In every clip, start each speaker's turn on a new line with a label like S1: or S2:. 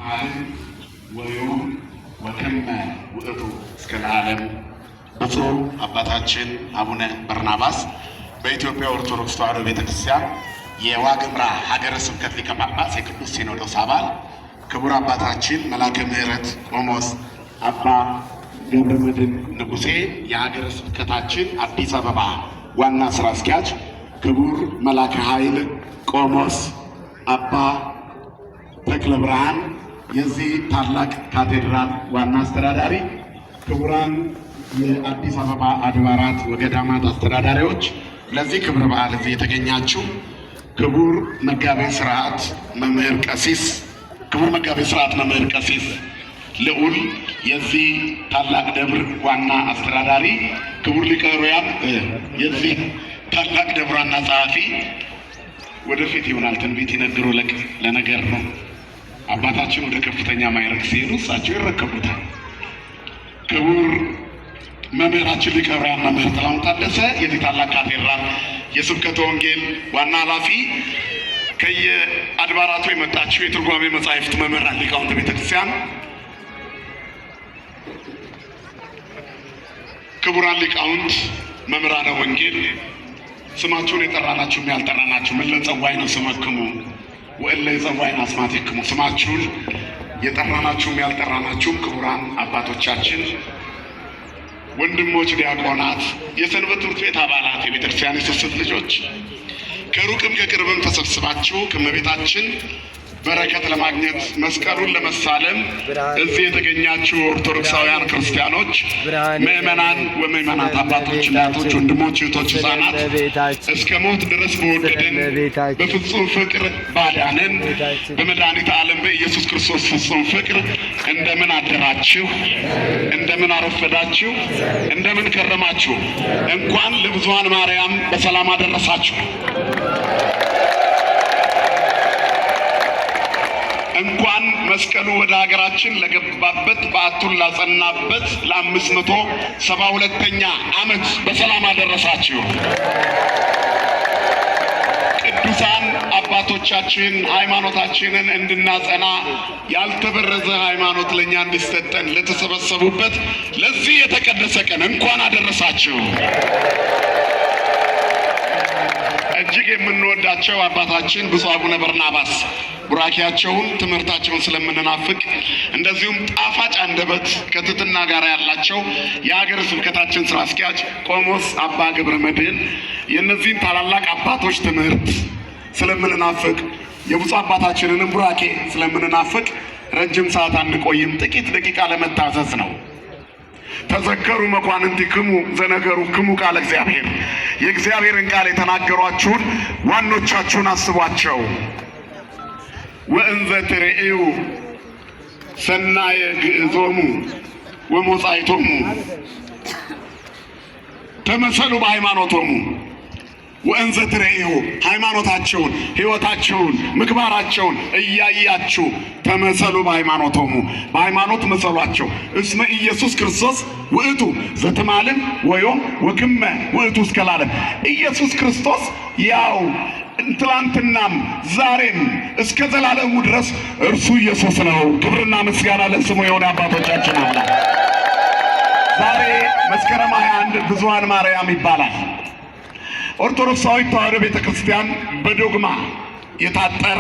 S1: ዘተማልን ወዮም ወከመ ውእቱ እስከ ለዓለም። ብፁዕ አባታችን አቡነ በርናባስ በኢትዮጵያ ኦርቶዶክስ ተዋሕዶ ቤተክርስቲያን የዋግምራ ሀገረ ስብከት ሊቀ ጳጳስ የቅዱስ ሲኖዶስ አባል፣ ክቡር አባታችን መላከ ምሕረት ቆሞስ አባ ገብረመድኅን ንጉሴ የሀገረ ስብከታችን አዲስ አበባ ዋና ስራ አስኪያጅ፣ ክቡር መላከ ኃይል ቆሞስ አባ ተክለ ብርሃን የዚህ ታላቅ ካቴድራል ዋና አስተዳዳሪ፣ ክቡራን የአዲስ አበባ አድባራት ወገዳማት አስተዳዳሪዎች፣ ለዚህ ክብረ በዓል እዚህ የተገኛችሁ ክቡር መጋቤ ሥርዓት መምህር ቀሲስ ልዑል የዚህ ታላቅ ደብር ዋና አስተዳዳሪ፣ ክቡር ሊቀ ኅሩያን የዚህ ታላቅ ደብር ዋና ጸሐፊ፣ ወደፊት ይሆናል ትንቢት ይነግሩ ለነገር ነው። አባታችን ወደ ከፍተኛ ማዕረግ ሲሄዱ እሳቸው ይረከቡታል። ክቡር መምህራችን ሊቀ ኅሩያን መምህር ጥላሁን ታደሰ የዚህ ታላቅ ካቴድራል የስብከተ ወንጌል ዋና ኃላፊ፣ ከየአድባራቱ የመጣችሁ የትርጓሜ መጻሕፍት መምህራን ሊቃውንተ ቤተክርስቲያን፣ ክቡራን ሊቃውንት መምህራነ ወንጌል፣ ስማችሁን የጠራናችሁም ያልጠራናችሁ ምን ለጸዋይ ነው ስመክሙ ወእለ የጸዋይን አስማቲክሙ፣ ስማችሁን የጠራናችሁም ያልጠራናችሁም ክቡራን አባቶቻችን፣ ወንድሞች ዲያቆናት፣ የሰንበት ትምህርት ቤት አባላት፣ የቤተክርስቲያን የስስት ልጆች ከሩቅም ከቅርብም ተሰብስባችሁ ከእመቤታችን በረከት ለማግኘት መስቀሉን ለመሳለም እዚህ የተገኛችሁ ኦርቶዶክሳውያን ክርስቲያኖች፣ ምእመናን ወምእመናት፣ አባቶች፣ እናቶች፣ ወንድሞች፣ እህቶች፣ ሕፃናት እስከ ሞት ድረስ በወደደን በፍጹም ፍቅር ባዳነን በመድኃኒተ ዓለም በኢየሱስ ክርስቶስ ፍጹም ፍቅር እንደምን አደራችሁ? እንደምን አረፈዳችሁ? እንደምን ከረማችሁ? እንኳን ለብዙኃን ማርያም በሰላም አደረሳችሁ። እንኳን መስቀሉ ወደ ሀገራችን ለገባበት በዓቱን ላጸናበት ለ572ኛ ዓመት በሰላም አደረሳችሁ። ቅዱሳን አባቶቻችን ሃይማኖታችንን እንድናጸና ያልተበረዘ ሃይማኖት ለእኛ እንዲሰጠን ለተሰበሰቡበት ለዚህ የተቀደሰ ቀን እንኳን አደረሳችሁ። እጅግ የምንወዳቸው አባታችን ብፁዕ አቡነ በርናባስ ቡራኪያቸውን ትምህርታቸውን ስለምንናፍቅ እንደዚሁም ጣፋጭ አንደበት ከትሕትና ጋር ያላቸው የሀገረ ስብከታችን ስራ አስኪያጅ ቆሞስ አባ ገብረመድኅን የእነዚህን ታላላቅ አባቶች ትምህርት ስለምንናፍቅ የብፁዕ አባታችንንም ቡራኬ ስለምንናፍቅ ረጅም ሰዓት አንቆይም፣ ጥቂት ደቂቃ ለመታዘዝ ነው። ተዘከሩ መኳንንቲክሙ ዘነገሩክሙ ቃለ እግዚአብሔር፣ የእግዚአብሔርን ቃል የተናገሯችሁን ዋኖቻችሁን አስቧቸው። ወእንዘ ትሬእዩ ሰናየ ግዕዞሙ ወሞጻይቶሙ ተመሰሉ በሃይማኖቶሙ። ወእንዘ ትሬእዩ ሃይማኖታቸውን፣ ሕይወታቸውን፣ ምግባራቸውን እያያችሁ ተመሰሉ በሃይማኖቶሙ፣ በሃይማኖት መሰሏቸው። እስመ ኢየሱስ ክርስቶስ ውእቱ ዘተማልን ወዮም ወክመ ውእቱ እስከ ለዓለም። ኢየሱስ ክርስቶስ ያው ትላንትናም ዛሬም እስከ ዘላለሙ ድረስ እርሱ ኢየሱስ ነው። ክብርና ምስጋና ለስሙ የሆነ አባቶቻችን አለ። ዛሬ መስከረም 21 ብዙኃን ማርያም ይባላል። ኦርቶዶክሳዊት ተዋሕዶ ቤተክርስቲያን በዶግማ የታጠረ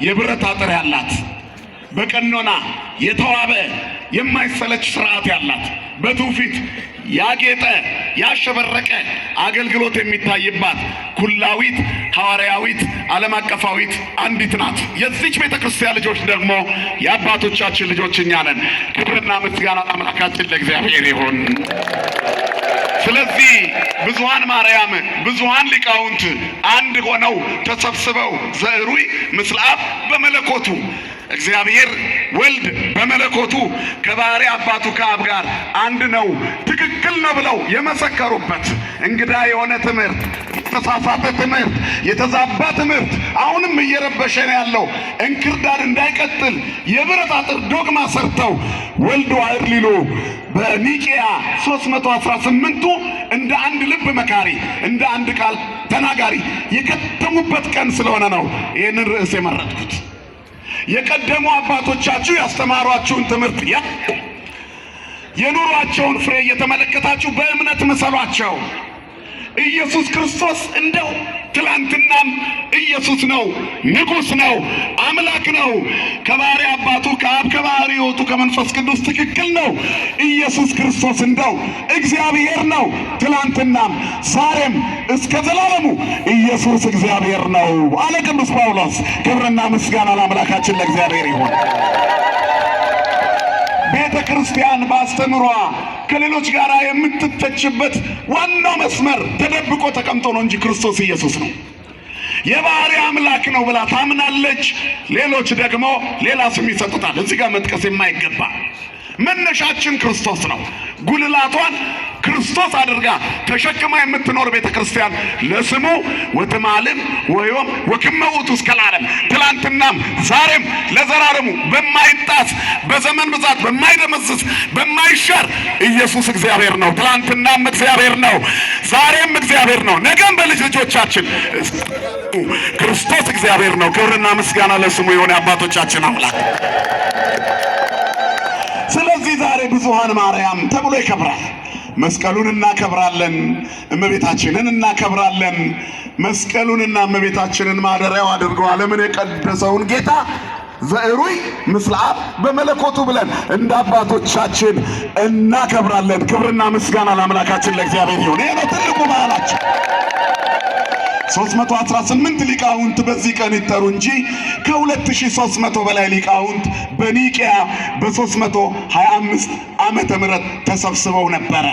S1: የብረት አጥር ያላት፣ በቀኖና የተዋበ የማይሰለች ስርዓት ያላት፣ በትውፊት ያጌጠ ያሸበረቀ አገልግሎት የሚታይባት ኩላዊት ሐዋርያዊት ዓለም አቀፋዊት አንዲት ናት። የዚች ቤተክርስቲያን ልጆች ደግሞ የአባቶቻችን ልጆች እኛ ነን። ክብርና ምስጋና አምላካችን ለእግዚአብሔር ይሁን። ስለዚህ ብዙኃን ማርያም ብዙኃን ሊቃውንት አንድ ሆነው ተሰብስበው ዘዕሩይ ምስለ አብ በመለኮቱ እግዚአብሔር ወልድ በመለኮቱ ከባሕርይ አባቱ ከአብ ጋር አንድ ነው፣ ትክክል ነው ብለው የመሰከሩበት እንግዳ የሆነ ትምህርት፣ የተሳሳተ ትምህርት፣ የተዛባ ትምህርት አሁንም እየረበሸ ነው ያለው እንክርዳድ እንዳይቀጥል የብረት አጥር ዶግማ ሰርተው ወልድ ዋሕድ ሊሉ በኒቄያ 318ቱ እንደ አንድ ልብ መካሪ እንደ አንድ ቃል ተናጋሪ የከተሙበት ቀን ስለሆነ ነው ይህንን ርዕስ የመረጥኩት። የቀደሙ አባቶቻችሁ ያስተማሯችሁን ትምህርት የኑሯቸውን ፍሬ እየተመለከታችሁ በእምነት መሰሏቸው። ኢየሱስ ክርስቶስ እንደው ትላንትናም ኢየሱስ ነው፣ ንጉሥ ነው፣ አምላክ ነው። ከባሕርይ አባቱ ከአብ ከባሕርይ ሕይወቱ ከመንፈስ ቅዱስ ትክክል ነው። ኢየሱስ ክርስቶስ እንደው እግዚአብሔር ነው። ትላንትናም ዛሬም እስከ ዘላለሙ ኢየሱስ እግዚአብሔር ነው አለ ቅዱስ ጳውሎስ። ክብርና ምስጋና ለአምላካችን ለእግዚአብሔር ይሁን። ቤተ ክርስቲያን ባስተምሯ ከሌሎች ጋር የምትተችበት ዋናው መስመር ተደብቆ ተቀምጦ ነው እንጂ ክርስቶስ ኢየሱስ ነው፣ የባሕርይ አምላክ ነው ብላ ታምናለች። ሌሎች ደግሞ ሌላ ስም ይሰጡታል። እዚህ ጋር መጥቀስ የማይገባ መነሻችን ክርስቶስ ነው። ጉልላቷን ክርስቶስ አድርጋ ተሸክማ የምትኖር ቤተ ክርስቲያን ለስሙ ወትማልም ወዮም ወክመ ውእቱ እስከ ለዓለም፣ ትላንትናም ዛሬም ለዘላለሙ በማይጣስ በዘመን ብዛት በማይደመዝዝ በማይሻር ኢየሱስ እግዚአብሔር ነው። ትላንትናም እግዚአብሔር ነው፣ ዛሬም እግዚአብሔር ነው፣ ነገም በልጅ ልጆቻችን ክርስቶስ እግዚአብሔር ነው። ክብርና ምስጋና ለስሙ የሆነ አባቶቻችን አምላክ። ስለዚህ ዛሬ ብዙኃን ማርያም ተብሎ ይከብራል። መስቀሉን እናከብራለን፣ እመቤታችንን እናከብራለን። መስቀሉንና እመቤታችንን ማደሪያው አድርገው ዓለምን የቀደሰውን ጌታ ዘዕሩይ ምስለ አብ በመለኮቱ ብለን እንደ አባቶቻችን እናከብራለን። ክብርና ምስጋና ለአምላካችን ለእግዚአብሔር ይሁን። ይሄ ነው ትልቁ በዓላችን። 318 ሊቃውንት በዚህ ቀን ይጠሩ እንጂ ከ2300 በላይ ሊቃውንት በኒቂያ በ325 ዓመተ ምህረት ተሰብስበው ነበረ።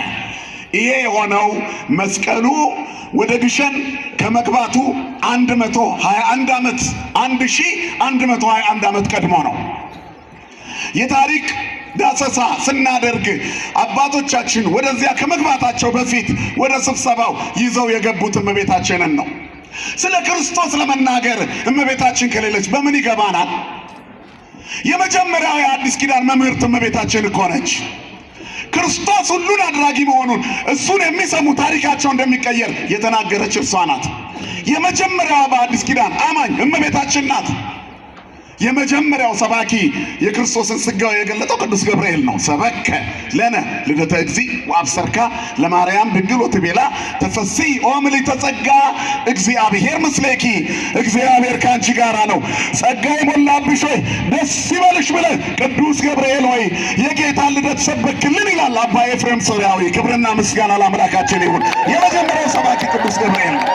S1: ይሄ የሆነው መስቀሉ ወደ ግሸን ከመግባቱ 121 ዓመት 1121 ዓመት ቀድሞ ነው። የታሪክ ዳሰሳ ስናደርግ አባቶቻችን ወደዚያ ከመግባታቸው በፊት ወደ ስብሰባው ይዘው የገቡት እመቤታችንን ነው። ስለ ክርስቶስ ለመናገር እመቤታችን ከሌለች በምን ይገባናል? የመጀመሪያው የአዲስ ኪዳን መምህርት እመቤታችን እኮ ነች። ክርስቶስ ሁሉን አድራጊ መሆኑን እሱን የሚሰሙ ታሪካቸው እንደሚቀየር የተናገረች እርሷ ናት። የመጀመሪያዋ በአዲስ ኪዳን አማኝ እመቤታችን ናት። የመጀመሪያው ሰባኪ የክርስቶስን ሥጋዌ የገለጠው ቅዱስ ገብርኤል ነው። ሰበከ ለነ ልደተ እግዚእ ወአብሰርካ ለማርያም ድንግል ወትቤላ ተፈሥሒ ኦ ምልዕተ ጸጋ እግዚአብሔር ምስሌኪ፣ እግዚአብሔር ከአንቺ ጋራ ነው፣ ጸጋ የሞላብሽ ሆይ ደስ ይበልሽ ብለህ ቅዱስ ገብርኤል ሆይ የጌታን ልደት ሰበክልን ይላል አባ ኤፍሬም ሶርያዊ። ክብርና ምስጋና ለአምላካችን ይሁን። የመጀመሪያው ሰባኪ ቅዱስ ገብርኤል ነው።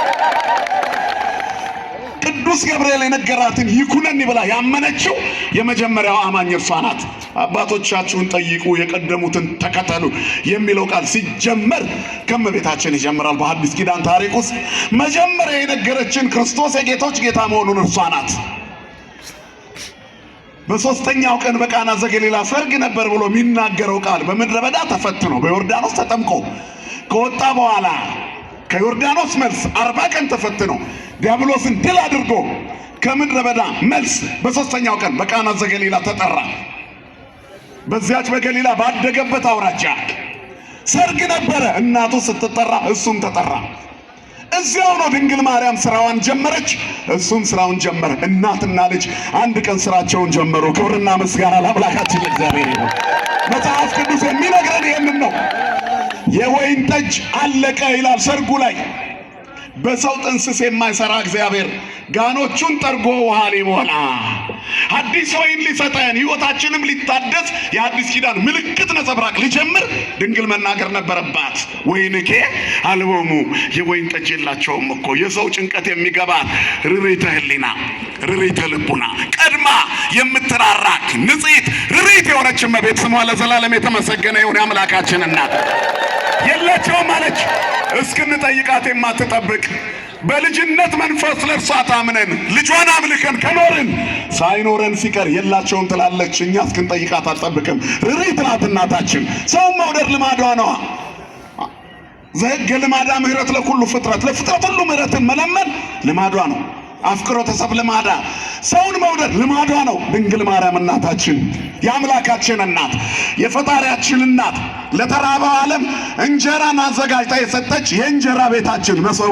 S1: ቅዱስ ገብርኤል የነገራትን ይኩነኒ ብላ ያመነችው የመጀመሪያው አማኝ እርሷ ናት። አባቶቻችሁን ጠይቁ የቀደሙትን ተከተሉ የሚለው ቃል ሲጀመር ከእመቤታችን ይጀምራል። በሐዲስ ኪዳን ታሪክ ውስጥ መጀመሪያ የነገረችን ክርስቶስ የጌቶች ጌታ መሆኑን እርሷ ናት። በሦስተኛው ቀን በቃና ዘገሊላ ሰርግ ነበር ብሎ የሚናገረው ቃል በምድረ በዳ ተፈትኖ በዮርዳኖስ ተጠምቆ ከወጣ በኋላ ከዮርዳኖስ መልስ 40 ቀን ተፈትኖ ዲያብሎስን ድል አድርጎ ከምድረ በዳ መልስ በሦስተኛው ቀን በቃና ዘገሊላ ተጠራ። በዚያች በገሊላ ባደገበት አውራጃ ሰርግ ነበረ። እናቱ ስትጠራ እሱም ተጠራ። እዚያው ነው ድንግል ማርያም ስራዋን ጀመረች፣ እሱም ስራውን ጀመረ። እናትና ልጅ አንድ ቀን ስራቸውን ጀመሩ። ክብርና ምስጋና ለአምላካችን ለእግዚአብሔር ይሁን። መጽሐፍ ቅዱስ የሚነግረን ይህንን ነው። የወይን ጠጅ አለቀ ይላል ሰርጉ ላይ። በሰው ጥንስስ የማይሰራ እግዚአብሔር ጋኖቹን ጠርጎ ውሃ ሊሞላ አዲስ ወይን ሊሰጠን ሕይወታችንም ሊታደስ የአዲስ ኪዳን ምልክት ነጸብራቅ ሊጀምር ድንግል መናገር ነበረባት። ወይንኬ አልቦሙ የወይን ጠጅ የላቸውም እኮ። የሰው ጭንቀት የሚገባት ርሪተ ህሊና ርሪተ ልቡና ቀድማ የምትራራክ ንጽሕት ርሪት የሆነች እመቤት ስሟ ለዘላለም የተመሰገነ ይሁን። የአምላካችን እናት የላቸውም አለች። እስክንጠይቃት የማትጠብቅ በልጅነት መንፈስ ለእርሷ ታምነን ልጇን አምልከን ከኖርን ሳይኖረን ሲቀር የላቸውም ትላለች። እኛ እስክንጠይቃት አትጠብቅም። ርሪት ናት እናታችን። ሰውን መውደድ ልማዷ ነዋ። ዘሕገ ልማዳ ምህረት ለኩሉ ፍጥረት፣ ለፍጥረት ሁሉ ምህረትን መለመን ልማዷ ነው። አፍቅሮተ ሰብእ ልማዳ፣ ሰውን መውደድ ልማዷ ነው። ድንግል ማርያም እናታችን የአምላካችን እናት የፈጣሪያችን እናት ለተራበው ዓለም እንጀራን አዘጋጅታ የሰጠች የእንጀራ ቤታችን መሶብ